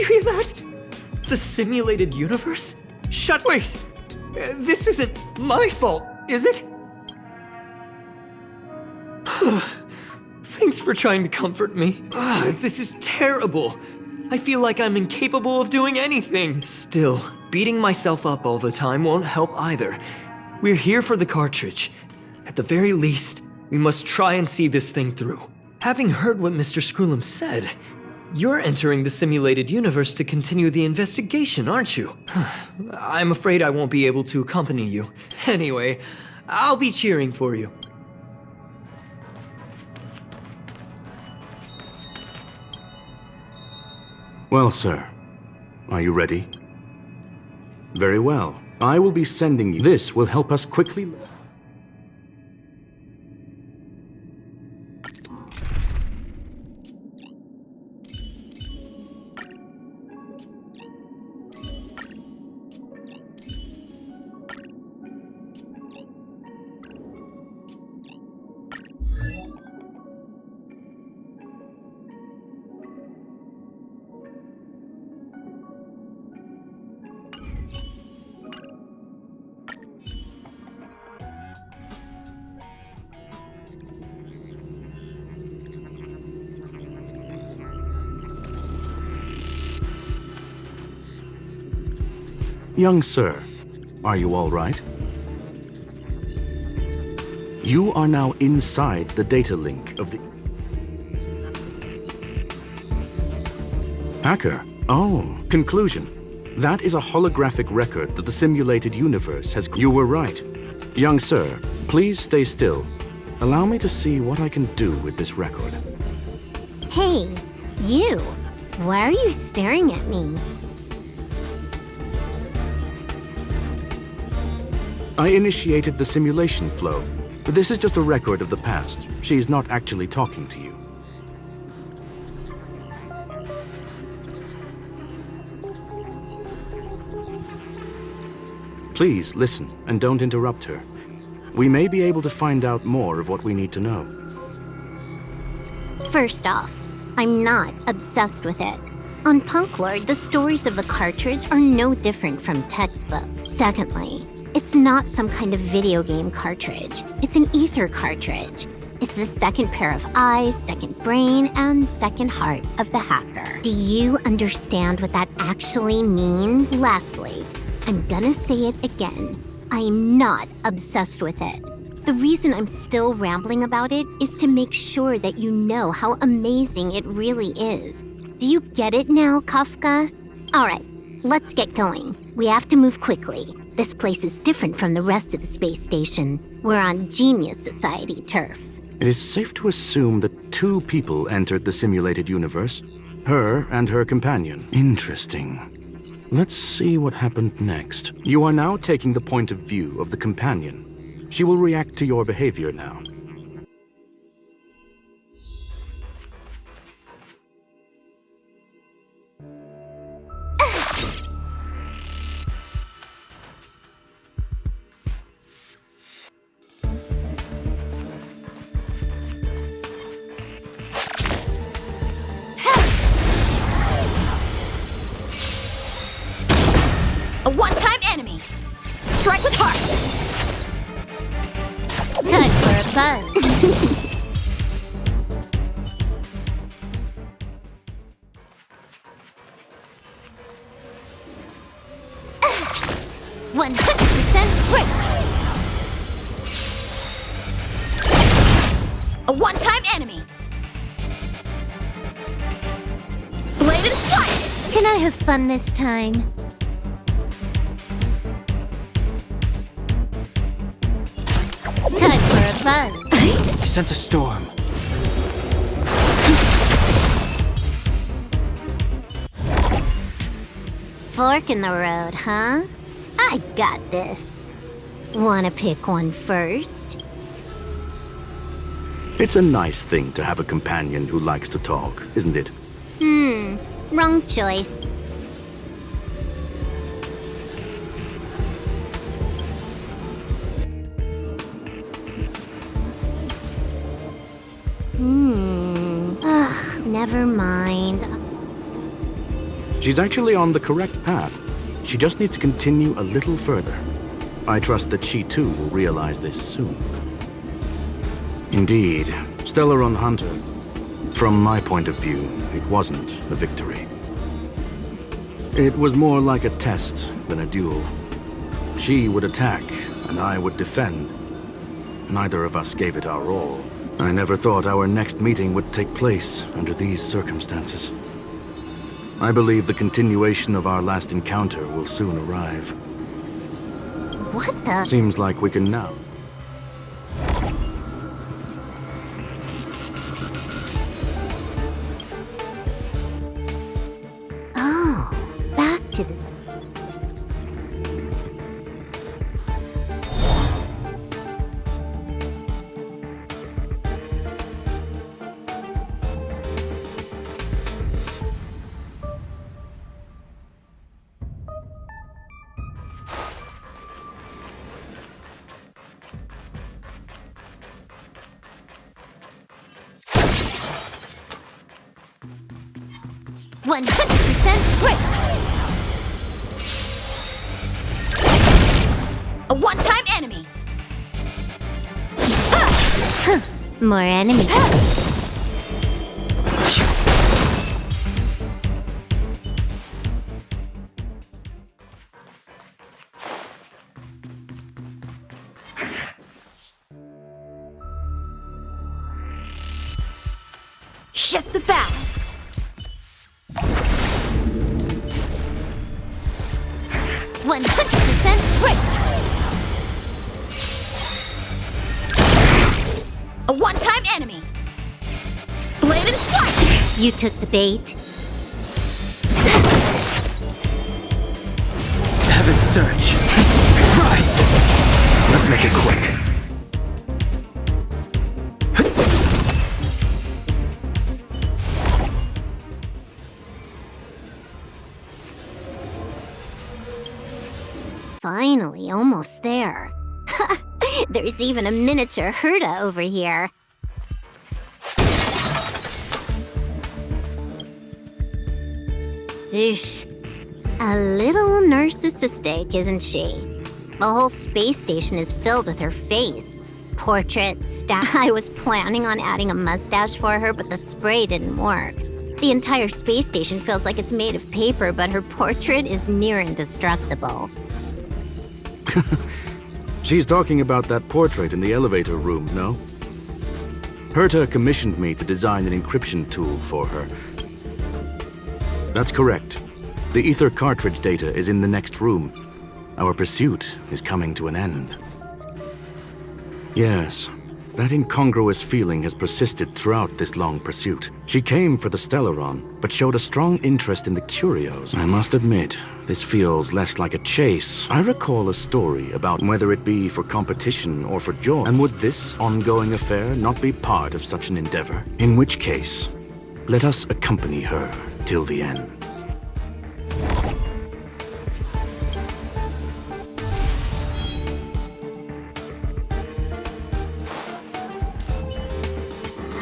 You hear that? The simulated universe? Wait! This isn't my fault, is it? Thanks for trying to comfort me. This is terrible. I feel like I'm incapable of doing anything. Still, beating myself up all the time won't help either. We're here for the cartridge. At the very least, we must try and see this thing through. Having heard what Mr. Scroolum said, you're entering the simulated universe to continue the investigation, aren't you? I'm afraid I won't be able to accompany you. Anyway, I'll be cheering for you. Well, sir, are you ready? Very well. I will be sending you. This will help us quickly. Young sir, are you all right? You are now inside the data link of the... Hacker? Oh, conclusion. That is a holographic record that the simulated universe has... You were right. Young sir, please stay still. Allow me to see what I can do with this record. Hey, you! Why are you staring at me? I initiated the simulation flow. This is just a record of the past. She's not actually talking to you. Please listen and don't interrupt her. We may be able to find out more of what we need to know. First off, I'm not obsessed with it. On Punklord, the stories of the cartridge are no different from textbooks. Secondly, it's not some kind of video game cartridge. It's an ether cartridge. It's the second pair of eyes, second brain, and second heart of the hacker. Do you understand what that actually means? Lastly, I'm gonna say it again. I'm not obsessed with it. The reason I'm still rambling about it is to make sure that you know how amazing it really is. Do you get it now, Kafka? Alright, let's get going. We have to move quickly. This place is different from the rest of the space station. We're on Genius Society turf. It is safe to assume that two people entered the simulated universe. Her and her companion. Interesting. Let's see what happened next. You are now taking the point of view of the companion. She will react to your behavior now. A one-time enemy. Strike with heart. Time for a buzz. Break. A one-time enemy. Bladed flight. Can I have fun this time? Time for a buzz. I sense a storm. Fork in the road, huh? I got this. Wanna pick one first? It's a nice thing to have a companion who likes to talk, isn't it? Wrong choice. Ugh, never mind. She's actually on the correct path. She just needs to continue a little further. I trust that she too will realize this soon. Indeed, Stellaron Hunter. From my point of view, it wasn't a victory. It was more like a test than a duel. She would attack, and I would defend. Neither of us gave it our all. I never thought our next meeting would take place under these circumstances. I believe the continuation of our last encounter will soon arrive. What the? Seems like we can now. Oh, back to the... Quick! A one-time enemy! More enemies. Shift the balance! 100% Quick! A one-time enemy! Bladed flight! You took the bait. Heaven's Surge. Rise! Let's make it quick. Finally, almost there. There's even a miniature Herta over here. Eesh. A little narcissistic, isn't she? The whole space station is filled with her face. Portraits, I was planning on adding a mustache for her, but the spray didn't work. The entire space station feels like it's made of paper, but her portrait is near indestructible. She's talking about that portrait in the elevator room, no? Herta commissioned me to design an encryption tool for her. That's correct. The ether cartridge data is in the next room. Our pursuit is coming to an end. Yes, that incongruous feeling has persisted throughout this long pursuit. She came for the Stellaron, but showed a strong interest in the curios. I must admit, this feels less like a chase. I recall a story about whether it be for competition or for joy. And would this ongoing affair not be part of such an endeavor? In which case, let us accompany her till the end.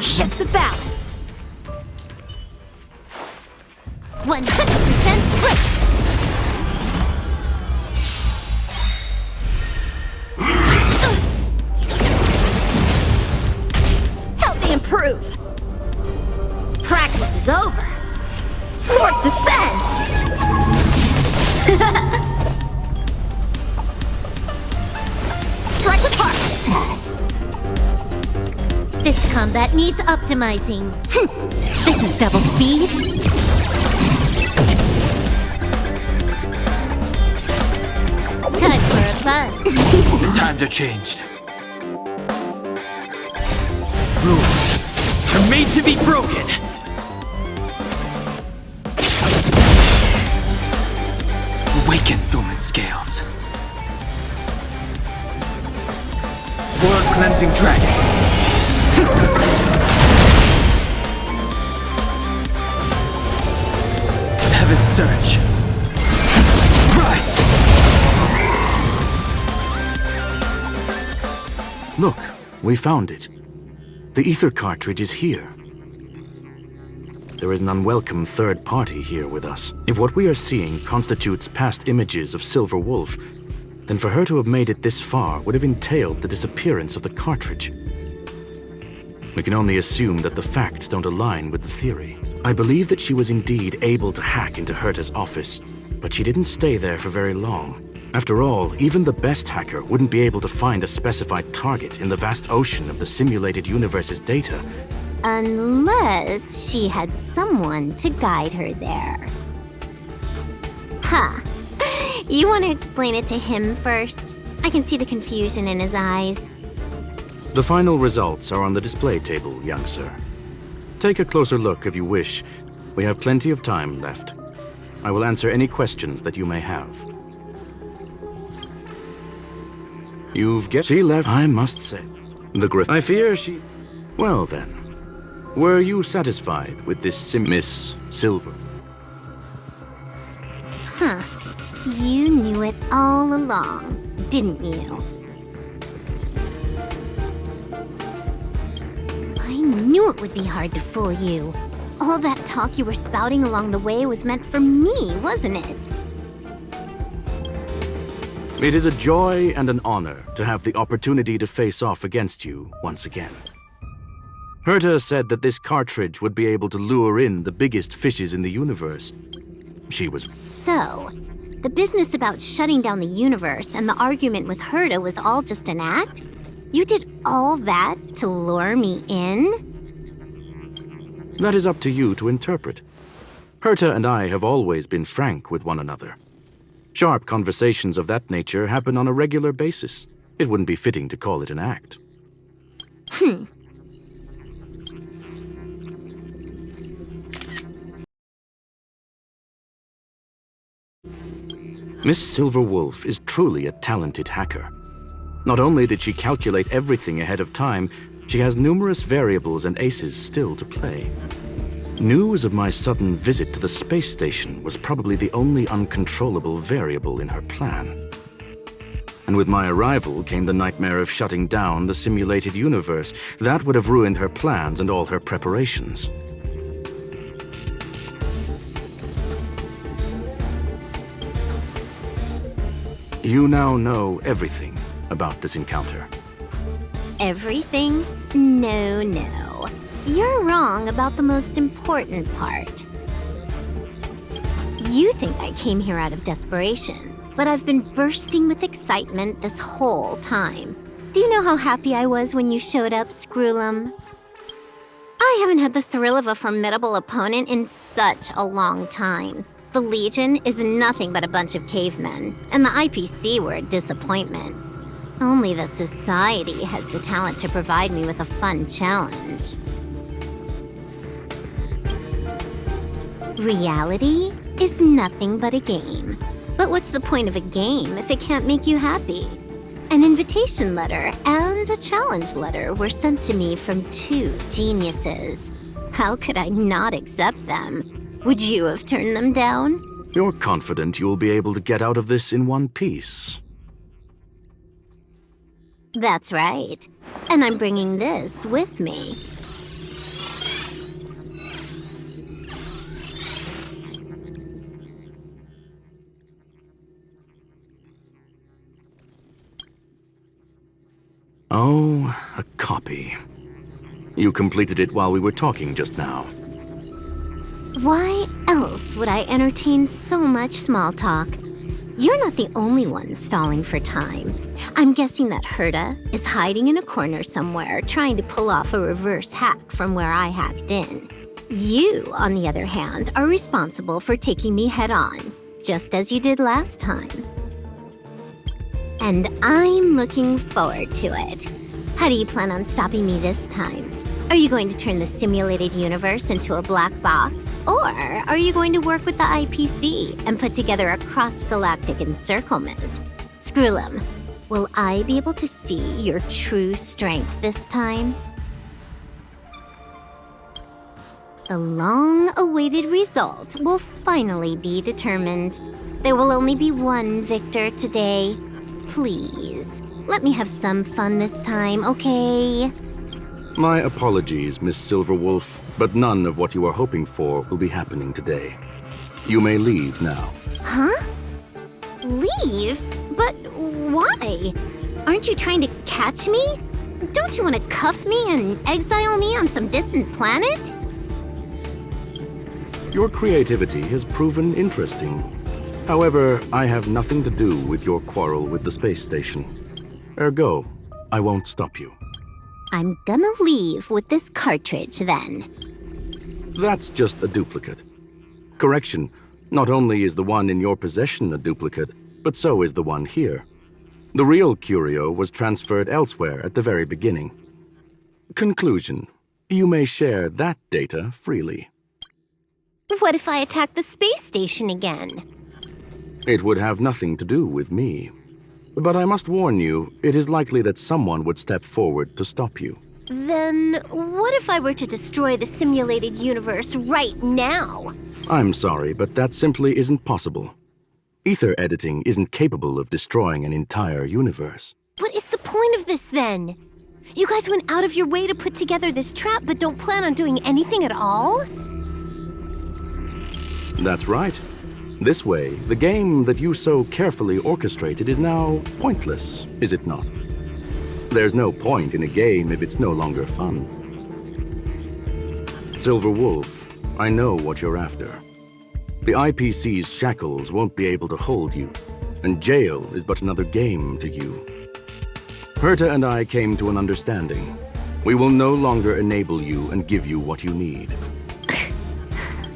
Shift the balance! 100% quick! Help me improve! Practice is over! Swords descend! Strike with heart! This combat needs optimizing. This is double speed. Time for a fun. Times are changed. Rules are made to be broken. Awaken, Thuman Scales. World Cleansing Dragon. Heaven's Surge. Rise! Look, we found it. The ether cartridge is here. there is an unwelcome third party here with us. If what we are seeing constitutes past images of Silver Wolf, then for her to have made it this far would have entailed the disappearance of the cartridge. We can only assume that the facts don't align with the theory. I believe that she was indeed able to hack into Herta's office, but she didn't stay there for very long. After all, even the best hacker wouldn't be able to find a specified target in the vast ocean of the simulated universe's data. Unless she had someone to guide her there. Huh. You want to explain it to him first? I can see the confusion in his eyes. The final results are on the display table, young sir. Take a closer look if you wish. We have plenty of time left. I will answer any questions that you may have. She left, I must say. I fear she... Well then. Were you satisfied with this Miss Silver? Huh. You knew it all along, didn't you? I knew it would be hard to fool you. All that talk you were spouting along the way was meant for me, wasn't it? It is a joy and an honor to have the opportunity to face off against you once again. Herta said that this cartridge would be able to lure in the biggest fishes in the universe. She was... So, the business about shutting down the universe and the argument with Herta was all just an act? You did all that to lure me in? That is up to you to interpret. Herta and I have always been frank with one another. Sharp conversations of that nature happen on a regular basis. It wouldn't be fitting to call it an act. Miss Silver Wolf is truly a talented hacker. Not only did she calculate everything ahead of time, she has numerous variables and aces still to play. News of my sudden visit to the space station was probably the only uncontrollable variable in her plan. And with my arrival came the nightmare of shutting down the simulated universe. That would have ruined her plans and all her preparations. You now know everything about this encounter. Everything? No. You're wrong about the most important part. You think I came here out of desperation, but I've been bursting with excitement this whole time. Do you know how happy I was when you showed up, Screwlum? I haven't had the thrill of a formidable opponent in such a long time. The Legion is nothing but a bunch of cavemen, and the IPC were a disappointment. Only the Society has the talent to provide me with a fun challenge. Reality is nothing but a game. But what's the point of a game if it can't make you happy? An invitation letter and a challenge letter were sent to me from two geniuses. How could I not accept them? Would you have turned them down? You're confident you'll be able to get out of this in one piece. That's right. And I'm bringing this with me. Oh, a copy. You completed it while we were talking just now. Why else would I entertain so much small talk? You're not the only one stalling for time. I'm guessing that Herta is hiding in a corner somewhere, trying to pull off a reverse hack from where I hacked in. You, on the other hand, are responsible for taking me head-on, just as you did last time. And I'm looking forward to it. How do you plan on stopping me this time? Are you going to turn the simulated universe into a black box? Or are you going to work with the IPC and put together a cross-galactic encirclement? Screwlum, will I be able to see your true strength this time? The long-awaited result will finally be determined. There will only be one victor today. Please, let me have some fun this time, okay? My apologies, Miss Silverwolf, but none of what you are hoping for will be happening today. You may leave now. Huh? Leave? But why? Aren't you trying to catch me? Don't you want to cuff me and exile me on some distant planet? Your creativity has proven interesting. However, I have nothing to do with your quarrel with the space station. Ergo, I won't stop you. I'm gonna leave with this cartridge then. That's just a duplicate. Correction, not only is the one in your possession a duplicate, but so is the one here. The real curio was transferred elsewhere at the very beginning. Conclusion, you may share that data freely. What if I attack the space station again? It would have nothing to do with me. But I must warn you, it is likely that someone would step forward to stop you. Then what if I were to destroy the simulated universe right now? I'm sorry, but that simply isn't possible. Ether editing isn't capable of destroying an entire universe. What is the point of this then? You guys went out of your way to put together this trap but don't plan on doing anything at all? That's right. This way, the game that you so carefully orchestrated is now pointless, is it not? There's no point in a game if it's no longer fun. Silver Wolf, I know what you're after. The IPC's shackles won't be able to hold you, and jail is but another game to you. Herta and I came to an understanding. We will no longer enable you and give you what you need.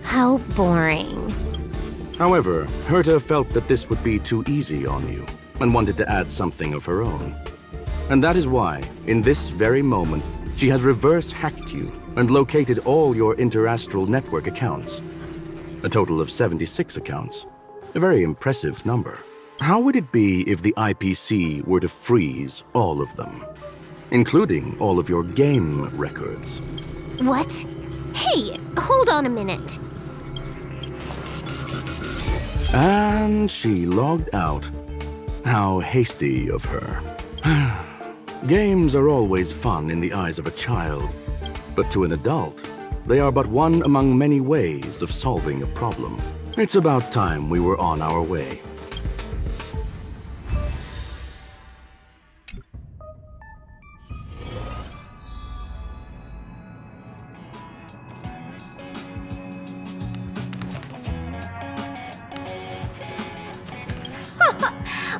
How boring. However, Herta felt that this would be too easy on you, and wanted to add something of her own. And that is why, in this very moment, she has reverse-hacked you and located all your interastral network accounts. A total of 76 accounts. A very impressive number. How would it be if the IPC were to freeze all of them, including all of your game records? What? Hey, hold on a minute. And she logged out. How hasty of her. Games are always fun in the eyes of a child, but to an adult, they are but one among many ways of solving a problem. It's about time we were on our way.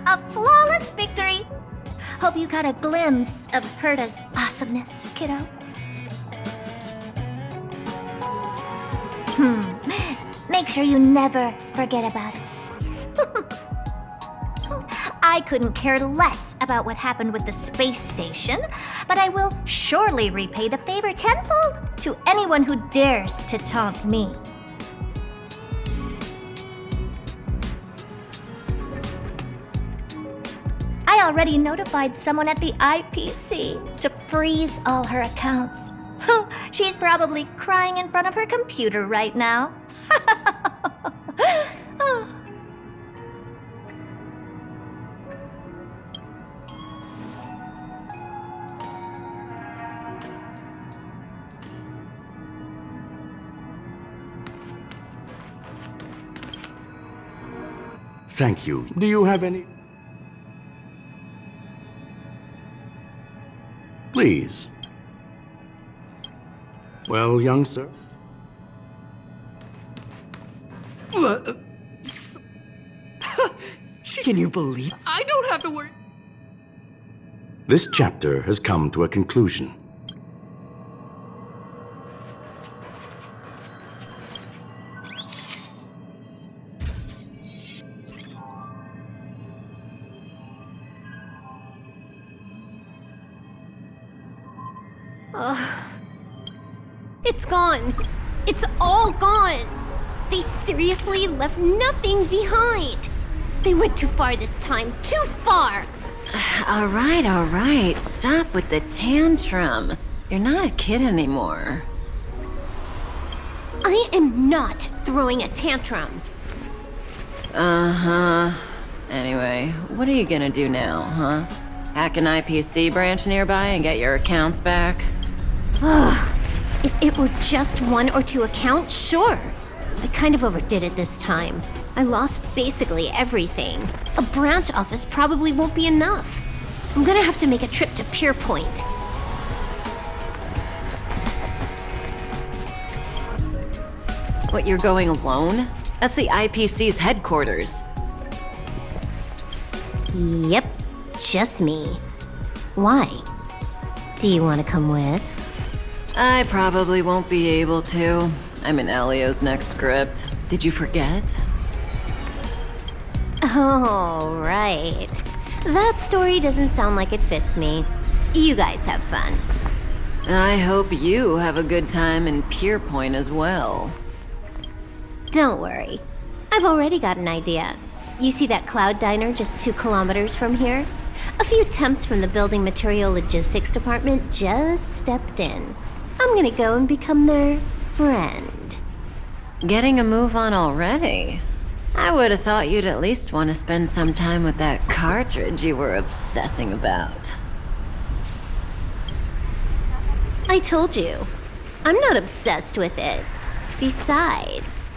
A flawless victory! Hope you got a glimpse of Herta's awesomeness, kiddo. Make sure you never forget about it. I couldn't care less about what happened with the space station, but I will surely repay the favor tenfold to anyone who dares to taunt me. I already notified someone at the IPC to freeze all her accounts. She's probably crying in front of her computer right now. Thank you. Do you have any? Please. Well, young sir? Can you believe? I don't have to worry. This chapter has come to a conclusion. It's gone. It's all gone. They seriously left nothing behind. They went too far this time. Too far. All right. Stop with the tantrum. You're not a kid anymore. I am not throwing a tantrum. Uh-huh. Anyway, what are you gonna do now, huh? Hack an IPC branch nearby and get your accounts back? If it were just 1 or 2 accounts, sure. I kind of overdid it this time. I lost basically everything. A branch office probably won't be enough. I'm gonna have to make a trip to Pier Point. What, you're going alone? That's the IPC's headquarters. Yep, just me. Why? Do you want to come with? I probably won't be able to. I'm in Elio's next script. Did you forget? Oh, right. That story doesn't sound like it fits me. You guys have fun. I hope you have a good time in Pier Point as well. Don't worry. I've already got an idea. You see that cloud diner just 2 kilometers from here? A few temps from the building material logistics department just stepped in. I'm gonna go and become their friend. Getting a move on already? I would have thought you'd at least want to spend some time with that cartridge you were obsessing about. I told you. I'm not obsessed with it. Besides,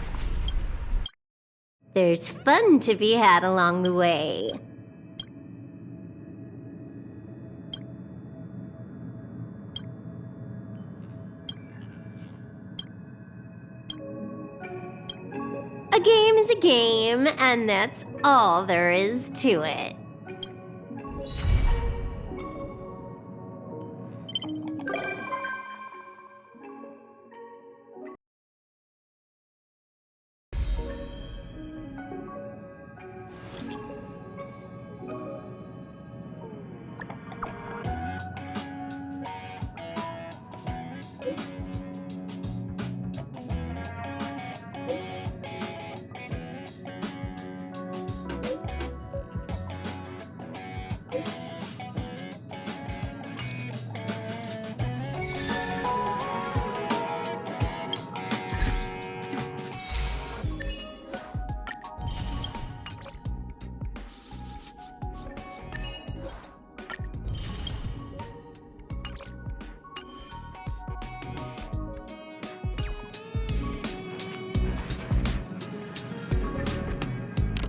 there's fun to be had along the way. A game is a game, and that's all there is to it.